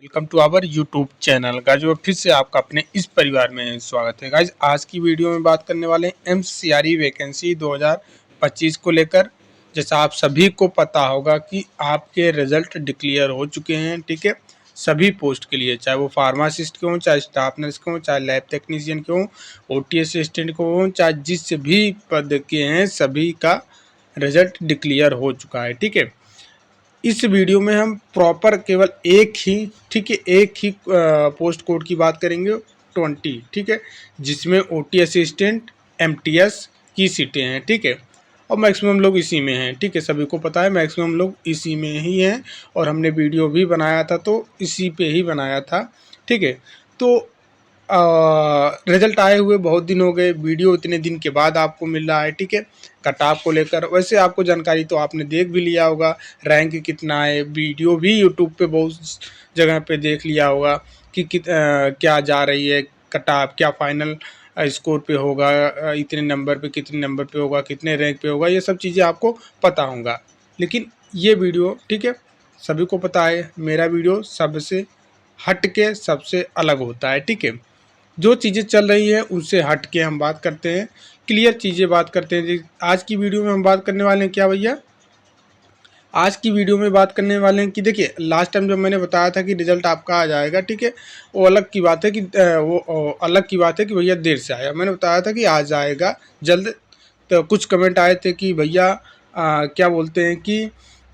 Welcome to our YouTube channel guys. फिर से आपका अपने इस परिवार में स्वागत है गाइस। आज की वीडियो में बात करने वाले हैं एमसीआरई वैकेंसी 2025 को लेकर। जैसा आप सभी को पता होगा कि आपके रिजल्ट डिक्लेयर हो चुके हैं, ठीक है, सभी पोस्ट के लिए, चाहे वो फार्मासिस्ट के हों, चाहे स्टाफ नर्स के हों, चाहे लैब टेक्नीशियन के हों, ओटीएस असिस्टेंट के हों, चाहे जिस भी पद के हैं, सभी का रिजल्ट डिक्लेयर हो चुका है, ठीक है। इस वीडियो में हम प्रॉपर केवल एक ही, ठीक है, एक ही पोस्ट कोड की बात करेंगे 20, ठीक है, जिसमें ओटी असिस्टेंट एमटीएस की सीटें हैं, ठीक है, और मैक्सिमम लोग इसी में हैं, ठीक है, सभी को पता है मैक्सिमम लोग इसी में ही हैं। और हमने वीडियो भी बनाया था तो इसी पे ही बनाया था, ठीक है। तो रिजल्ट आए हुए बहुत दिन हो गए, वीडियो इतने दिन के बाद आपको मिल रहा है, ठीक है। कट ऑफ को लेकर वैसे आपको जानकारी तो आपने देख भी लिया होगा, रैंक कितना है, वीडियो भी यूट्यूब पे बहुत जगह पे देख लिया होगा कि क्या जा रही है कट ऑफ, क्या फाइनल स्कोर पे होगा, इतने नंबर पे, कितने नंबर पे होगा, कितने रैंक पे होगा, ये सब चीज़ें आपको पता होगा। लेकिन ये वीडियो, ठीक है, सभी को पता है मेरा वीडियो सबसे हट के सबसे अलग होता है, ठीक है। जो चीज़ें चल रही है उनसे हट के हम बात करते हैं, क्लियर चीज़ें बात करते हैं। आज की वीडियो में हम बात करने वाले हैं क्या भैया, आज की वीडियो में बात करने वाले हैं कि देखिए, लास्ट टाइम जब मैंने बताया था कि रिजल्ट आपका आ जाएगा, ठीक है, वो अलग की बात है कि अलग की बात है कि भैया देर से आया। मैंने बताया था कि आ जाएगा जल्द। तो कुछ कमेंट आए थे कि भैया क्या बोलते हैं कि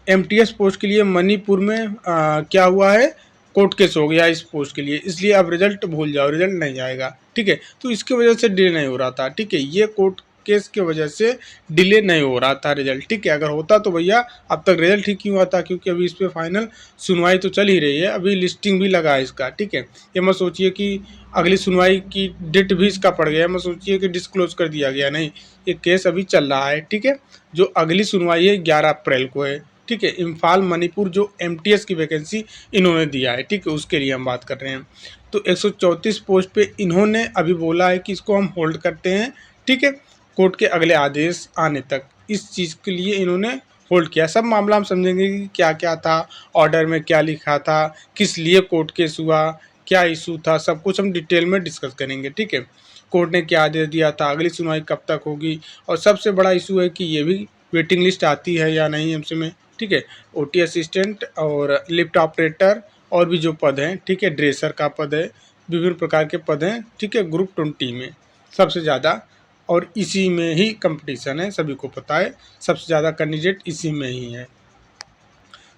एमटीएस पोस्ट के लिए मणिपुर में क्या हुआ है, कोर्ट केस हो गया इस पोस्ट के लिए, इसलिए अब रिजल्ट भूल जाओ, रिजल्ट नहीं आएगा, ठीक है। तो इसकी वजह से डिले नहीं हो रहा था, ठीक है, ये कोर्ट केस की वजह से डिले नहीं हो रहा था रिजल्ट, ठीक है। अगर होता तो भैया अब तक रिजल्ट ठीक क्यों आता, क्योंकि अभी इस पर फाइनल सुनवाई तो चल ही रही है, अभी लिस्टिंग भी लगा है इसका, ठीक है। ये मत सोचिए कि अगली सुनवाई की डेट भी इसका पड़ गया, मत सोचिए कि डिस्क्लोज कर दिया गया, नहीं, ये केस अभी चल रहा है, ठीक है। जो अगली सुनवाई है 11 अप्रैल को है, ठीक है। इम्फाल मणिपुर जो एमटीएस की वैकेंसी इन्होंने दिया है, ठीक है, उसके लिए हम बात कर रहे हैं। तो 134 पोस्ट पे इन्होंने अभी बोला है कि इसको हम होल्ड करते हैं, ठीक है, कोर्ट के अगले आदेश आने तक। इस चीज़ के लिए इन्होंने होल्ड किया। सब मामला हम समझेंगे कि क्या क्या था, ऑर्डर में क्या लिखा था, किस लिए कोर्ट केस हुआ, क्या इशू था, सब कुछ हम डिटेल में डिस्कस करेंगे, ठीक है। कोर्ट ने क्या आदेश दिया था, अगली सुनवाई कब तक होगी, और सबसे बड़ा इशू है कि ये भी वेटिंग लिस्ट आती है या नहीं एमसी में, ठीक है। ओटी असिस्टेंट और लिफ्ट ऑपरेटर और भी जो पद हैं, ठीक है, ड्रेसर का पद है, विभिन्न प्रकार के पद हैं, ठीक है, ग्रुप 20 में सबसे ज़्यादा, और इसी में ही कंपटीशन है, सभी को पता है, सबसे ज़्यादा कैंडिडेट इसी में ही है।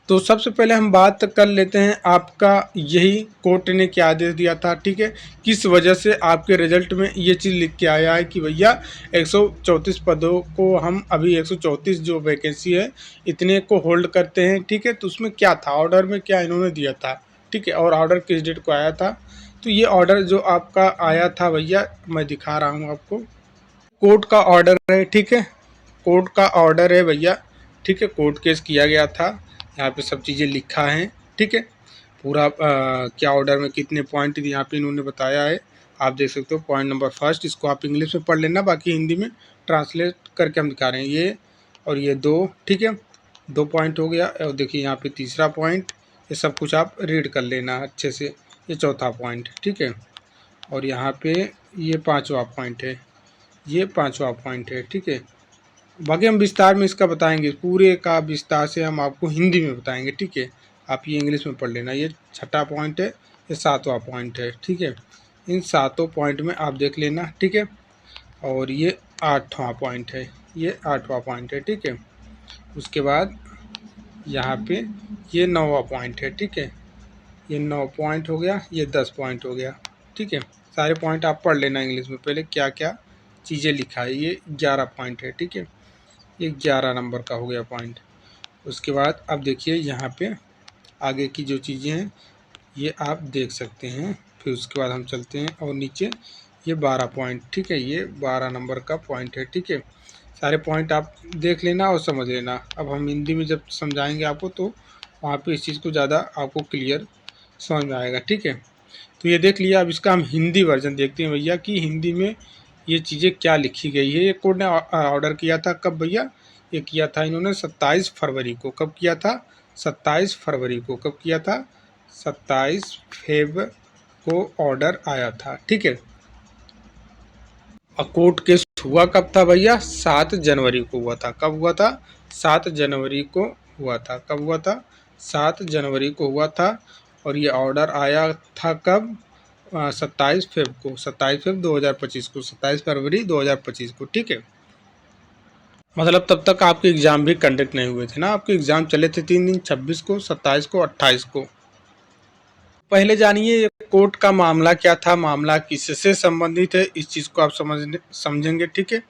तो सबसे पहले हम बात कर लेते हैं आपका यही कोर्ट ने क्या आदेश दिया था, ठीक है, किस वजह से आपके रिजल्ट में ये चीज़ लिख के आया है कि भैया 134 पदों को हम अभी 134 जो वैकेंसी है इतने को होल्ड करते हैं, ठीक है। तो उसमें क्या था, ऑर्डर में क्या इन्होंने दिया था, ठीक है, और ऑर्डर किस डेट को आया था। तो ये ऑर्डर जो आपका आया था भैया, मैं दिखा रहा हूँ आपको, कोर्ट का ऑर्डर है, ठीक है, कोर्ट का ऑर्डर है भैया, ठीक है, कोर्ट केस किया गया था, यहाँ पे सब चीज़ें लिखा है, ठीक है, पूरा क्या ऑर्डर में कितने पॉइंट यहाँ पे इन्होंने बताया है, आप देख सकते हो। पॉइंट नंबर फर्स्ट, इसको आप इंग्लिश में पढ़ लेना, बाकी हिंदी में ट्रांसलेट करके हम दिखा रहे हैं, ये और ये दो, ठीक है, 2 पॉइंट हो गया, और देखिए यहाँ पे तीसरा पॉइंट, ये सब कुछ आप रीड कर लेना अच्छे से, ये चौथा पॉइंट, ठीक है, और यहाँ पे ये 5वां पॉइंट है, ये 5वां पॉइंट है, ठीक है। बाकी हम विस्तार में इसका बताएंगे, पूरे का विस्तार से हम आपको हिंदी में बताएंगे, ठीक है, आप ये इंग्लिश में पढ़ लेना। ये 6ठा पॉइंट है, ये 7वां पॉइंट है, ठीक है, इन 7 पॉइंट में आप देख लेना, ठीक है, और ये 8वां पॉइंट है, ये 8वां पॉइंट है, ठीक है। उसके बाद यहाँ पे ये 9वां पॉइंट है, ठीक है, ये 9 पॉइंट हो गया, ये 10 पॉइंट हो गया, ठीक है। सारे पॉइंट आप पढ़ लेना इंग्लिश में, पहले क्या क्या चीज़ें लिखा है। ये 11 पॉइंट है, ठीक है, ये 11 नंबर का हो गया पॉइंट। उसके बाद अब देखिए यहाँ पे आगे की जो चीज़ें हैं ये आप देख सकते हैं। फिर उसके बाद हम चलते हैं और नीचे ये 12 पॉइंट, ठीक है, ये 12 नंबर का पॉइंट है, ठीक है। सारे पॉइंट आप देख लेना और समझ लेना। अब हम हिंदी में जब समझाएंगे आपको तो वहाँ पे इस चीज़ को ज़्यादा आपको क्लियर समझ में आएगा, ठीक है। तो ये देख लिया, अब इसका हम हिंदी वर्जन देखते हैं भैया कि हिंदी में ये चीज़ें क्या लिखी गई है। ये कोर्ट ने ऑर्डर किया था कब भैया, ये किया था इन्होंने 27 फरवरी को। कब किया था, 27 फरवरी को। कब किया था, 27 फेब को ऑर्डर आया था, ठीक है। और कोर्ट केस हुआ कब था भैया? 7 जनवरी को हुआ था। कब हुआ था? 7 जनवरी को हुआ था। कब हुआ था? 7 जनवरी को हुआ था। और ये ऑर्डर आया था कब? 27 फेब को, 27 फेब 2025 को, 27 फरवरी 2025 को, ठीक है। मतलब तब तक आपके एग्ज़ाम भी कंडक्ट नहीं हुए थे ना, आपके एग्ज़ाम चले थे 3 दिन, 26 को, 27 को, 28 को। पहले जानिए ये कोर्ट का मामला क्या था, मामला किससे संबंधित है, इस चीज़ को आप समझेंगे, ठीक है।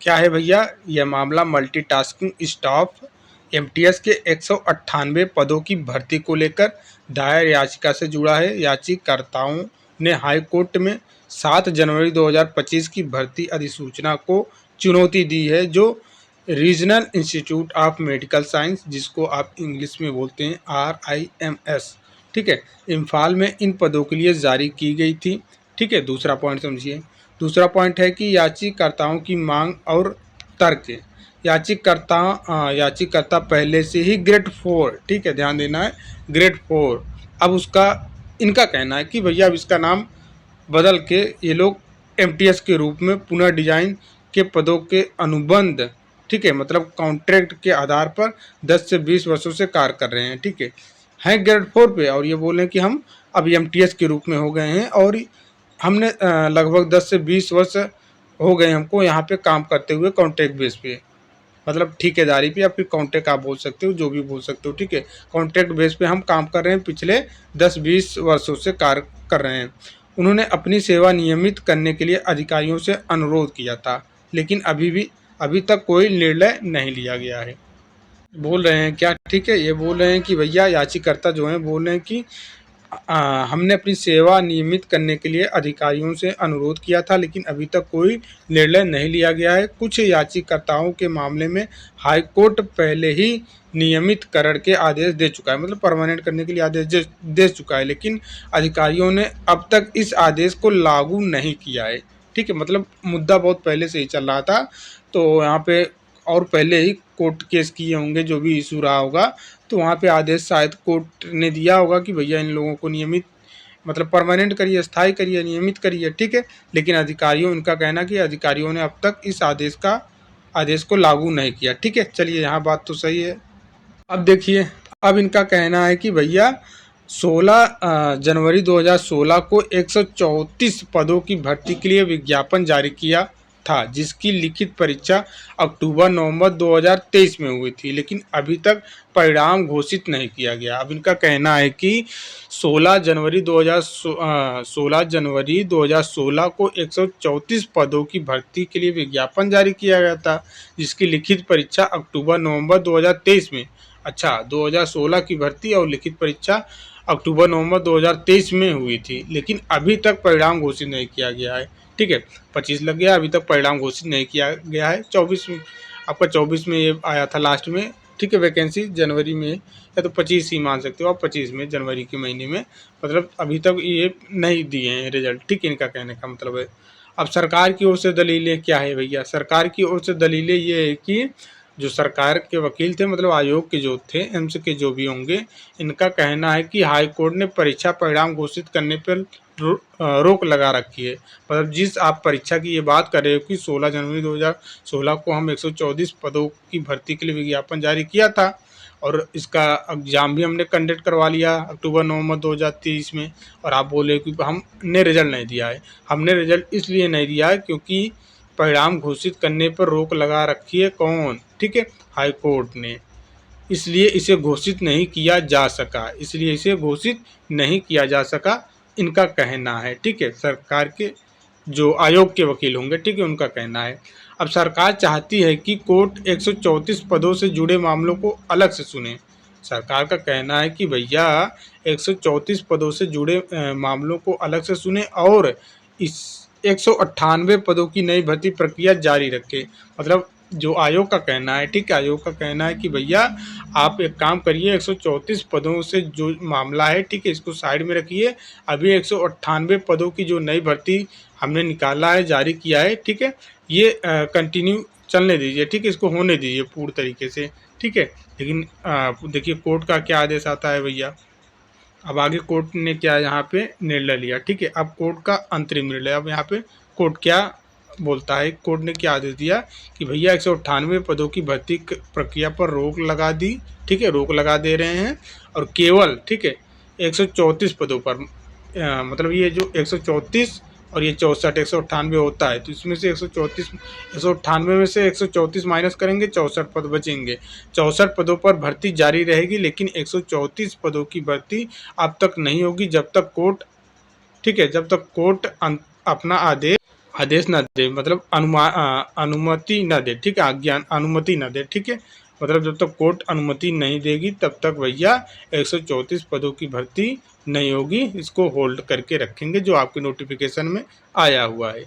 क्या है भैया? यह मामला मल्टीटास्किंग स्टाफ एमटीएस के 198 पदों की भर्ती को लेकर दायर याचिका से जुड़ा है। याचिकाकर्ताओं ने हाई कोर्ट में 7 जनवरी 2025 की भर्ती अधिसूचना को चुनौती दी है, जो regional institute of medical science, जिसको आप इंग्लिश में बोलते हैं RIMS, ठीक है, इम्फाल में इन पदों के लिए जारी की गई थी, ठीक है। दूसरा पॉइंट समझिए। दूसरा पॉइंट है कि याचिकाकर्ताओं की मांग और तर्क। याचिकाकर्ता पहले से ही ग्रेड 4, ठीक है, ध्यान देना है, ग्रेड 4। अब उसका इनका कहना है कि भैया अब इसका नाम बदल के ये लोग एमटीएस के रूप में पुनः डिजाइन के पदों के अनुबंध, ठीक है, मतलब कॉन्ट्रैक्ट के आधार पर 10 से 20 वर्षों से कार्य कर रहे हैं, ठीक है ग्रेड 4 पे, और ये बोल रहे हैं कि हम अब एमटीएस के रूप में हो गए हैं और हमने लगभग 10 से 20 वर्ष हो गए हमको यहाँ पे काम करते हुए कॉन्ट्रैक्ट बेस पे, मतलब ठेकेदारी पे या फिर कॉन्ट्रैक्ट आप बोल सकते हो, जो भी बोल सकते हो, ठीक है। कॉन्ट्रैक्ट बेस पे हम काम कर रहे हैं, पिछले 10-20 वर्षों से कार्य कर रहे हैं। उन्होंने अपनी सेवा नियमित करने के लिए अधिकारियों से अनुरोध किया था, लेकिन अभी तक कोई निर्णय नहीं लिया गया है। बोल रहे हैं क्या, ठीक है, ये बोल रहे हैं कि भैया याचिकाकर्ता जो हैं बोल रहे हैं कि हमने अपनी सेवा नियमित करने के लिए अधिकारियों से अनुरोध किया था, लेकिन अभी तक कोई निर्णय नहीं लिया गया है। कुछ याचिकाकर्ताओं के मामले में हाई कोर्ट पहले ही नियमितकरण के आदेश दे चुका है, मतलब परमानेंट करने के लिए आदेश दे चुका है, लेकिन अधिकारियों ने अब तक इस आदेश को लागू नहीं किया है, ठीक है। मतलब मुद्दा बहुत पहले से ही चल रहा था, तो यहाँ पे और पहले ही कोर्ट केस किए होंगे, जो भी इशू रहा होगा, तो वहाँ पे आदेश शायद कोर्ट ने दिया होगा कि भैया इन लोगों को नियमित, मतलब परमानेंट करिए, स्थायी करिए, नियमित करिए, ठीक है। लेकिन अधिकारियों, इनका कहना कि अधिकारियों ने अब तक इस आदेश को लागू नहीं किया, ठीक है। चलिए यहाँ बात तो सही है। अब देखिए, अब इनका कहना है कि भैया 16 जनवरी 2016 को 134 पदों की भर्ती के लिए विज्ञापन जारी किया था, जिसकी लिखित परीक्षा अक्टूबर-नवंबर 2023 में हुई थी, लेकिन अभी तक परिणाम घोषित नहीं किया गया। अब इनका कहना है कि 16 जनवरी 2016 को 134 पदों की भर्ती के लिए विज्ञापन जारी किया गया था, जिसकी लिखित परीक्षा अक्टूबर-नवंबर 2023 में, अच्छा 2016 की भर्ती और लिखित परीक्षा अक्टूबर-नवंबर 2023 में हुई थी, लेकिन अभी तक परिणाम घोषित नहीं किया गया है, ठीक है। 25 लग गया, अभी तक परिणाम घोषित नहीं किया गया है। 24 में आपका, 24 में ये आया था लास्ट में, ठीक है, वैकेंसी जनवरी में, या तो 25 ही मान सकते हो आप, 25 में, जनवरी के महीने में, मतलब अभी तक ये नहीं दिए हैं रिजल्ट, ठीक है, इनका कहने का मतलब है। अब सरकार की ओर से दलीलें क्या है भैया? सरकार की ओर से दलीलें ये है कि जो सरकार के वकील थे, मतलब आयोग के जो थे, एम्स के जो भी होंगे, इनका कहना है कि हाई कोर्ट ने परीक्षा परिणाम घोषित करने पर रोक लगा रखी है। मतलब जिस आप परीक्षा की ये बात कर रहे हो कि 16 जनवरी 2016 को हम 134 पदों की भर्ती के लिए विज्ञापन जारी किया था, और इसका एग्ज़ाम भी हमने कंडक्ट करवा लिया अक्टूबर-नवंबर 2023 में, और आप बोले कि हमने रिजल्ट नहीं दिया है। हमने रिजल्ट इसलिए नहीं दिया है क्योंकि परिणाम घोषित करने पर रोक लगा रखी है, कौन? ठीक है, हाई कोर्ट ने, इसलिए इसे घोषित नहीं किया जा सका, इसलिए इसे घोषित नहीं किया जा सका, इनका कहना है, ठीक है। सरकार के जो आयोग के वकील होंगे, ठीक है, उनका कहना है। अब सरकार चाहती है कि कोर्ट 134 पदों से जुड़े मामलों को अलग से सुने। सरकार का कहना है कि भैया 134 पदों से जुड़े मामलों को अलग से सुने और इस 198 पदों की नई भर्ती प्रक्रिया जारी रखे। मतलब जो आयोग का कहना है, ठीक है, आयोग का कहना है कि भैया आप एक काम करिए, 134 पदों से जो मामला है, ठीक है, इसको साइड में रखिए। अभी 198 पदों की जो नई भर्ती हमने निकाला है, जारी किया है, ठीक है, ये कंटिन्यू चलने दीजिए, ठीक है, इसको होने दीजिए पूर्ण तरीके से, ठीक है। लेकिन देखिए कोर्ट का क्या आदेश आता है भैया। अब आगे कोर्ट ने क्या यहाँ पे निर्णय लिया, ठीक है। अब कोर्ट का अंतरिम निर्णय, अब यहाँ पे कोर्ट क्या बोलता है, कोर्ट ने क्या आदेश दिया कि भैया 198 पदों की भर्ती प्रक्रिया पर रोक लगा दी, ठीक है, रोक लगा दे रहे हैं। और केवल, ठीक है, 134 पदों पर, मतलब ये जो 134 और ये 64 198 होता है, तो इसमें से 134 198 में से 134 माइनस करेंगे, 64 पद बचेंगे। 64 पदों पर भर्ती जारी रहेगी, लेकिन 134 पदों की भर्ती अब तक नहीं होगी जब तक कोर्ट, ठीक है, जब तक कोर्ट अपना आदेश न दे, मतलब अनुमति न दे, ठीक है, आज्ञा अनुमति न दे, ठीक है। मतलब जब तक कोर्ट अनुमति नहीं देगी तब तक भैया 134 पदों की भर्ती नहीं होगी, इसको होल्ड करके रखेंगे जो आपके नोटिफिकेशन में आया हुआ है।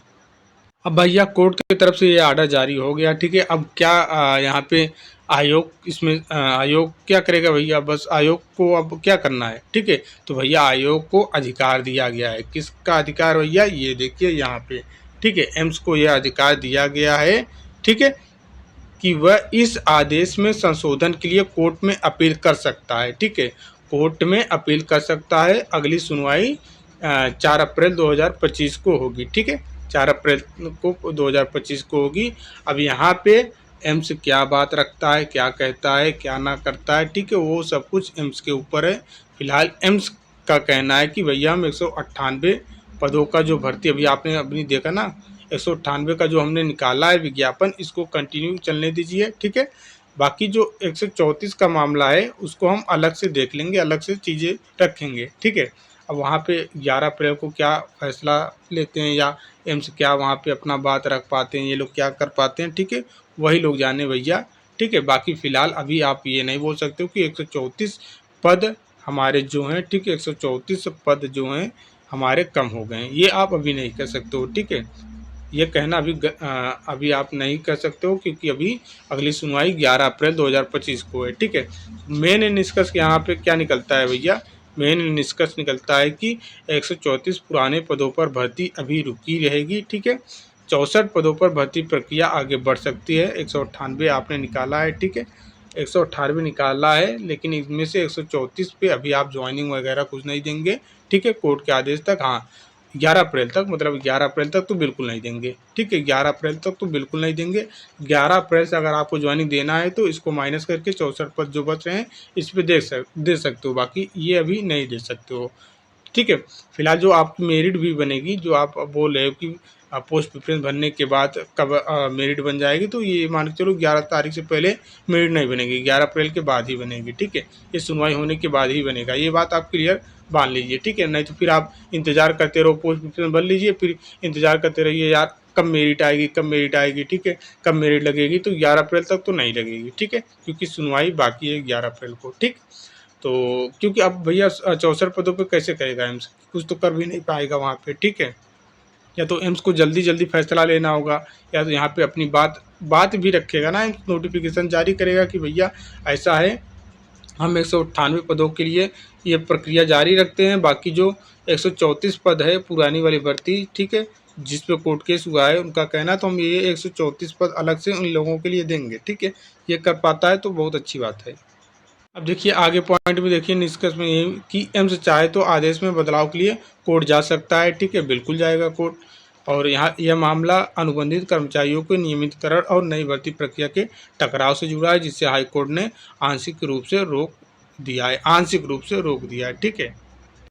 अब भैया कोर्ट की तरफ से ये आर्डर जारी हो गया, ठीक है। अब क्या यहाँ पे आयोग, इसमें आयोग क्या करेगा भैया, बस आयोग को अब क्या करना है, ठीक है। तो भैया आयोग को अधिकार दिया गया है, किसका अधिकार भैया, ये देखिए यहाँ पे, ठीक है, एम्स को यह अधिकार दिया गया है, ठीक है, कि वह इस आदेश में संशोधन के लिए कोर्ट में अपील कर सकता है, ठीक है, कोर्ट में अपील कर सकता है। अगली सुनवाई 4 अप्रैल 2025 को होगी, ठीक है, 4 अप्रैल को 2025 को होगी। अब यहाँ पे एम्स क्या बात रखता है, क्या कहता है, क्या ना करता है, ठीक है, वो सब कुछ एम्स के ऊपर है। फिलहाल एम्स का कहना है कि भैया हम 198 पदों का जो भर्ती अभी आपने अपनी देखा ना, 198 का जो हमने निकाला है विज्ञापन, इसको कंटिन्यू चलने दीजिए, ठीक है। बाकी जो 134 का मामला है उसको हम अलग से देख लेंगे, अलग से चीज़ें रखेंगे, ठीक है। अब वहाँ पे 11 अप्रैल को क्या फैसला लेते हैं, या एम्स क्या वहाँ पे अपना बात रख पाते हैं, ये लोग क्या कर पाते हैं, ठीक है, वही लोग जाने भैया, ठीक है। बाकी फ़िलहाल अभी आप ये नहीं बोल सकते हो कि 134 पद हमारे जो हैं, ठीक है, 134 पद जो हैं हमारे कम हो गए हैं, ये आप अभी नहीं कह सकते हो, ठीक है। ये कहना अभी आप नहीं कर सकते हो, क्योंकि अभी अगली सुनवाई 11 अप्रैल 2025 को है, ठीक है। मेन निष्कर्ष यहाँ पे क्या निकलता है भैया, मेन निष्कर्ष निकलता है कि 134 पुराने पदों पर भर्ती अभी रुकी रहेगी, ठीक है। 64 पदों पर भर्ती प्रक्रिया आगे बढ़ सकती है। 198 आपने निकाला है, ठीक है, 198 निकाला है, लेकिन इनमें से 134 पे अभी आप ज्वाइनिंग वगैरह कुछ नहीं देंगे, ठीक है, कोर्ट के आदेश तक। हाँ, 11 अप्रैल तक, मतलब 11 अप्रैल तक तो बिल्कुल नहीं देंगे, ठीक है, 11 अप्रैल तक तो बिल्कुल नहीं देंगे। 11 अप्रैल से अगर आपको ज्वाइनिंग देना है तो इसको माइनस करके 64 पद जो बच रहे हैं इस पर दे सकते हो, बाकी ये अभी नहीं दे सकते हो, ठीक है। फिलहाल जो आपकी मेरिट भी बनेगी, जो आप बोल रहे हो कि पोस्ट प्रेफरेंस भरने के बाद कब मेरिट बन जाएगी, तो ये मान के चलो 11 तारीख से पहले मेरिट नहीं बनेगी, 11 अप्रैल के बाद ही बनेगी, ठीक है, ये सुनवाई होने के बाद ही बनेगा, ये बात आप क्लियर बांध लीजिए, ठीक है। नहीं तो फिर आप इंतज़ार करते रहो, पोस्ट प्रेफरेंस भर लीजिए, फिर इंतज़ार करते रहिए यार कब मेरिट आएगी, कब मेरिट आएगी, ठीक है, कब मेरिट लगेगी, तो 11 अप्रैल तक तो नहीं लगेगी, ठीक है, क्योंकि सुनवाई बाकी है 11 अप्रैल को, ठीक। तो क्योंकि अब भैया 64 पदों पे कैसे करेगा एम्स, कुछ तो कर भी नहीं पाएगा वहाँ पे, ठीक है। या तो एम्स को जल्दी जल्दी फैसला लेना होगा, या तो यहाँ पे अपनी बात भी रखेगा ना, एम्स नोटिफिकेशन जारी करेगा कि भैया ऐसा है, हम 198 पदों के लिए ये प्रक्रिया जारी रखते हैं, बाकी जो 134 पद है पुरानी वाली भर्ती, ठीक है, जिस पे कोर्ट केस हुआ है उनका कहना, तो हम ये 134 पद अलग से उन लोगों के लिए देंगे, ठीक है। ये कर पाता है तो बहुत अच्छी बात है। अब देखिए आगे पॉइंट में देखिए निष्कर्ष में यही कि एम्स चाहे तो आदेश में बदलाव के लिए कोर्ट जा सकता है, ठीक है, बिल्कुल जाएगा कोर्ट। और यहाँ यह मामला अनुबंधित कर्मचारियों के नियमितकरण और नई भर्ती प्रक्रिया के टकराव से जुड़ा है, जिससे हाईकोर्ट ने आंशिक रूप से रोक दिया है, ठीक है।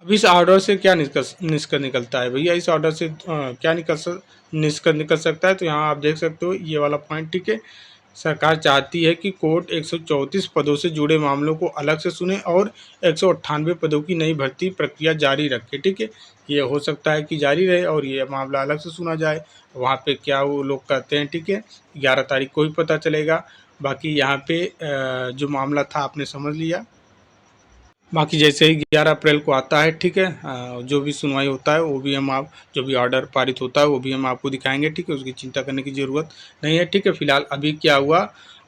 अब इस ऑर्डर से क्या निष्कर्ष निकलता है भैया, इस ऑर्डर से क्या निष्कर्ष निकल सकता है, तो यहाँ आप देख सकते हो ये वाला पॉइंट, ठीक है। सरकार चाहती है कि कोर्ट 134 पदों से जुड़े मामलों को अलग से सुने और 198 पदों की नई भर्ती प्रक्रिया जारी रखे, ठीक है। ये हो सकता है कि जारी रहे और ये मामला अलग से सुना जाए, वहाँ पे क्या वो लोग कहते हैं, ठीक है, 11 तारीख को ही पता चलेगा। बाकी यहाँ पे जो मामला था आपने समझ लिया, बाकी जैसे ही 11 अप्रैल को आता है, ठीक है, जो भी सुनवाई होता है वो भी जो भी ऑर्डर पारित होता है वो भी हम आपको दिखाएंगे, ठीक है, उसकी चिंता करने की ज़रूरत नहीं है, ठीक है। फिलहाल अभी क्या हुआ,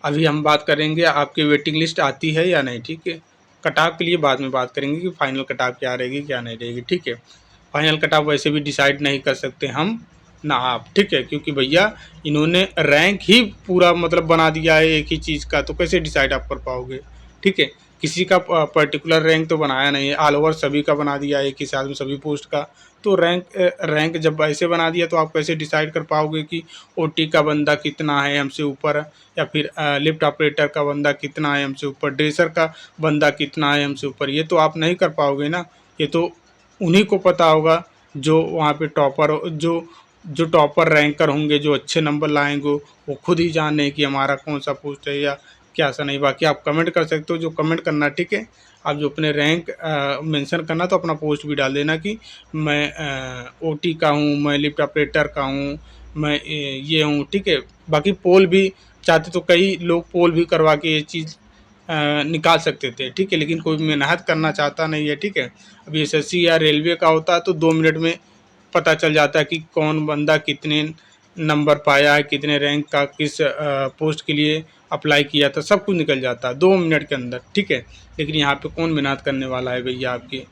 अभी हम बात करेंगे आपकी वेटिंग लिस्ट आती है या नहीं, ठीक है। कटाव के लिए बाद में बात करेंगे कि फाइनल कटाव क्या रहेगी क्या नहीं रहेगी, ठीक है। फाइनल कटाव वैसे भी डिसाइड नहीं कर सकते हम ना आप, ठीक है, क्योंकि भैया इन्होंने रैंक ही पूरा मतलब बना दिया है एक ही चीज़ का, तो कैसे डिसाइड आप कर पाओगे, ठीक है। किसी का पर्टिकुलर रैंक तो बनाया नहीं है, ऑल ओवर सभी का बना दिया है एक ही साथ में सभी पोस्ट का। तो रैंक जब ऐसे बना दिया तो आप कैसे डिसाइड कर पाओगे कि ओटी का बंदा कितना है हमसे ऊपर, या फिर लिफ्ट ऑपरेटर का बंदा कितना है हमसे ऊपर, ड्रेसर का बंदा कितना है हमसे ऊपर? ये तो आप नहीं कर पाओगे ना। ये तो उन्हीं को पता होगा जो वहाँ पे टॉपर जो टॉपर रैंकर होंगे, जो अच्छे नंबर लाएंगे, वो खुद ही जाने कि हमारा कौन सा पोस्ट है या क्या सा नहीं। बाकी आप कमेंट कर सकते हो, जो कमेंट करना ठीक है। आप जो अपने रैंक मेंशन करना तो अपना पोस्ट भी डाल देना कि मैं ओटी का हूँ, मैं लिफ्ट ऑपरेटर का हूँ, मैं ये हूँ, ठीक है। बाकी पोल भी चाहते तो कई लोग पोल भी करवा के ये चीज़ निकाल सकते थे, ठीक है, लेकिन कोई मेहनत करना चाहता नहीं है, ठीक है। अभी एसएससी या रेलवे का होता है तो 2 मिनट में पता चल जाता है कि कौन बंदा कितने नंबर पाया है, कितने रैंक का किस पोस्ट के लिए अप्लाई किया था, सब कुछ निकल जाता है 2 मिनट के अंदर, ठीक है। लेकिन यहाँ पे कौन मेहनत करने वाला है भैया? आपके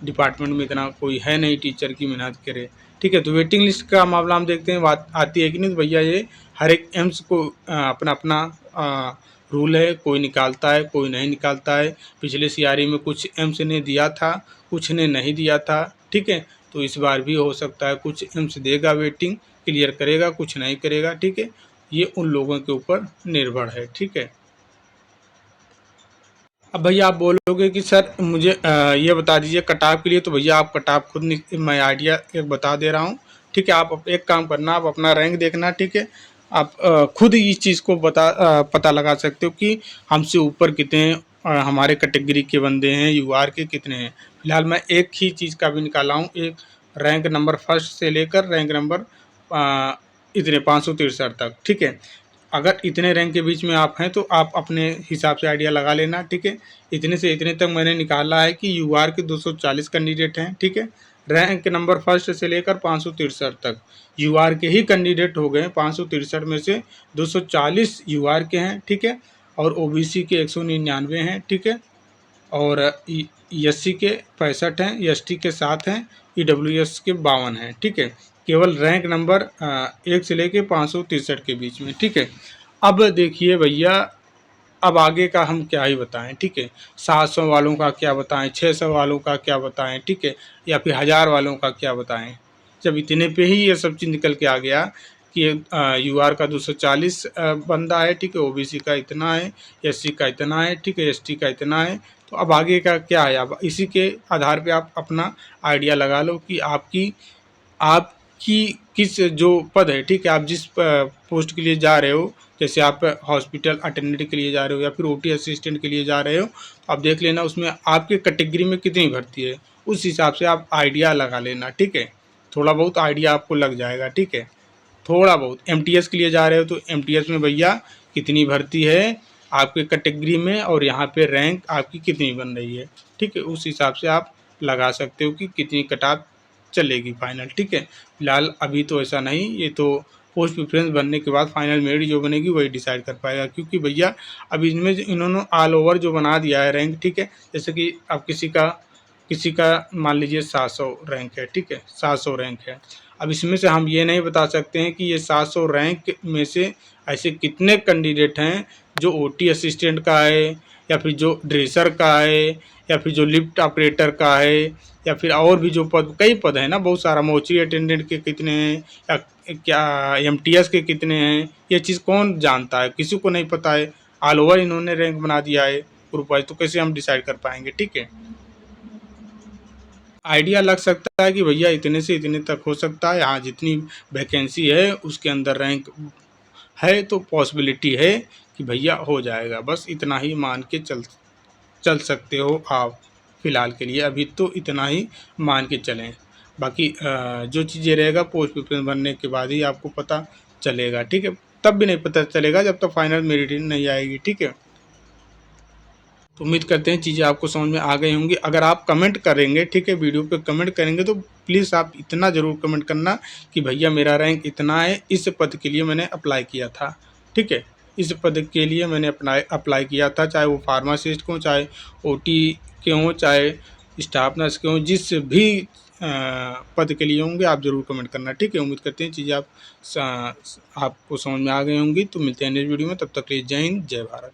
डिपार्टमेंट में इतना कोई है नहीं टीचर की मेहनत करे, ठीक है। तो वेटिंग लिस्ट का मामला हम देखते हैं, बात आती है कि नहीं। तो भैया ये हर एक एम्स को अपना अपना रूल है, कोई निकालता है कोई नहीं निकालता है। पिछले सीआरई में कुछ एम्स ने दिया था, कुछ ने नहीं दिया था, ठीक है। तो इस बार भी हो सकता है कुछ एम्स देगा, वेटिंग क्लियर करेगा, कुछ नहीं करेगा, ठीक है। ये उन लोगों के ऊपर निर्भर है, ठीक है। अब भैया आप बोलोगे कि सर मुझे ये बता दीजिए कट ऑफ के लिए, तो भैया आप कट ऑफ खुद मैं आइडिया एक बता दे रहा हूँ, ठीक है। आप एक काम करना, आप अपना रैंक देखना, ठीक है। आप खुद इस चीज़ को पता लगा सकते हो कि हमसे ऊपर कितने हमारे कैटेगरी के बंदे हैं, यूआर के कितने हैं। फिलहाल मैं एक ही चीज़ का भी निकाला हूँ, एक रैंक नंबर फर्स्ट से लेकर रैंक नंबर इतने 563 तक, ठीक है। अगर इतने रैंक के बीच में आप हैं तो आप अपने हिसाब से आइडिया लगा लेना, ठीक है। इतने से इतने तक मैंने निकाला है कि यूआर के 240 कैंडिडेट हैं, ठीक है। रैंक नंबर फर्स्ट से लेकर 563 तक यूआर के ही कैंडिडेट हो गए। 563 में से 240 यूआर के हैं, ठीक है, और ओबीसी के 199 हैं, ठीक है, और एससी के 65 हैं, एसटी के 7 हैं, ईडब्ल्यूएस के 52 हैं, ठीक है। केवल रैंक नंबर 1 से लेके 563 के बीच में, ठीक है। अब देखिए भैया, अब आगे का हम क्या ही बताएं, ठीक है। 700 वालों का क्या बताएं, 600 वालों का क्या बताएं, ठीक है, या फिर 1000 वालों का क्या बताएं। जब इतने पे ही ये सब चीज़ निकल के आ गया कि यूआर का 240 बंदा है, ठीक है, ओबीसी का इतना है, एससी का इतना है, ठीक है, एसटी का इतना है। तो अब आगे का क्या है? अब इसी के आधार पे आप अपना आइडिया लगा लो कि आपकी किस जो पद है, ठीक है, आप जिस पोस्ट के लिए जा रहे हो, जैसे आप हॉस्पिटल अटेंडेंट के लिए जा रहे हो या फिर ओटी असिस्टेंट के लिए जा रहे हो, तो आप देख लेना उसमें आपके कैटेगरी में कितनी भर्ती है, उस हिसाब से आप आइडिया लगा लेना, ठीक है। थोड़ा बहुत आइडिया आपको लग जाएगा, ठीक है। थोड़ा बहुत एमटीएस के लिए जा रहे हो तो एमटीएस में भैया कितनी भर्ती है आपके कैटेगरी में, और यहाँ पे रैंक आपकी कितनी बन रही है, ठीक है। उस हिसाब से आप लगा सकते हो कि कितनी कट चलेगी फाइनल, ठीक है। फिलहाल अभी तो ऐसा नहीं, ये तो पोस्ट प्रेफरेंस बनने के बाद फाइनल मेरिट जो बनेगी वही डिसाइड कर पाएगा, क्योंकि भैया अभी इनमें इन्होंने ऑल ओवर जो बना दिया है रैंक, ठीक है। जैसे कि अब किसी का मान लीजिए 700 रैंक है, ठीक है, 700 रैंक है। अब इसमें से हम ये नहीं बता सकते हैं कि ये 700 रैंक में से ऐसे कितने कैंडिडेट हैं जो ओटी असिस्टेंट का है, या फिर जो ड्रेसर का है, या फिर जो लिफ्ट ऑपरेटर का है, या फिर और भी जो पद, कई पद हैं ना, बहुत सारा, मोची अटेंडेंट के कितने हैं, या क्या एमटीएस के कितने हैं, ये चीज़ कौन जानता है? किसी को नहीं पता है। ऑल ओवर इन्होंने रैंक बना दिया है ग्रुप वाइज, तो कैसे हम डिसाइड कर पाएंगे, ठीक है। आइडिया लग सकता है कि भैया इतने से इतने तक हो सकता है, यहाँ जितनी वैकेंसी है उसके अंदर रैंक है, तो पॉसिबिलिटी है कि भैया हो जाएगा। बस इतना ही मान के चल चल सकते हो आप फ़िलहाल के लिए, अभी तो इतना ही मान के चलें। बाकी जो चीज़ें रहेगा पोस्ट प्रेफरेंस बनने के बाद ही आपको पता चलेगा, ठीक है। तब भी नहीं पता चलेगा जब तक फाइनल मेरिट नहीं आएगी, ठीक है। तो उम्मीद करते हैं चीज़ें आपको समझ में आ गई होंगी। अगर आप कमेंट करेंगे, ठीक है, वीडियो पे कमेंट करेंगे, तो प्लीज़ आप इतना ज़रूर कमेंट करना कि भैया मेरा रैंक इतना है, इस पद के लिए मैंने अप्लाई किया था, ठीक है। इस पद के लिए मैंने अप्लाई किया था, चाहे वो फार्मासिस्ट को, चाहे ओटी के हों, चाहे स्टाफ नर्स के हों, जिस भी पद के लिए होंगे आप ज़रूर कमेंट करना, ठीक है। उम्मीद करते हैं चीज़ें आपको समझ में आ गई होंगी। तो मिलते हैं नेक्स्ट वीडियो में, तब तक के लिए जय हिंद, जय भारत।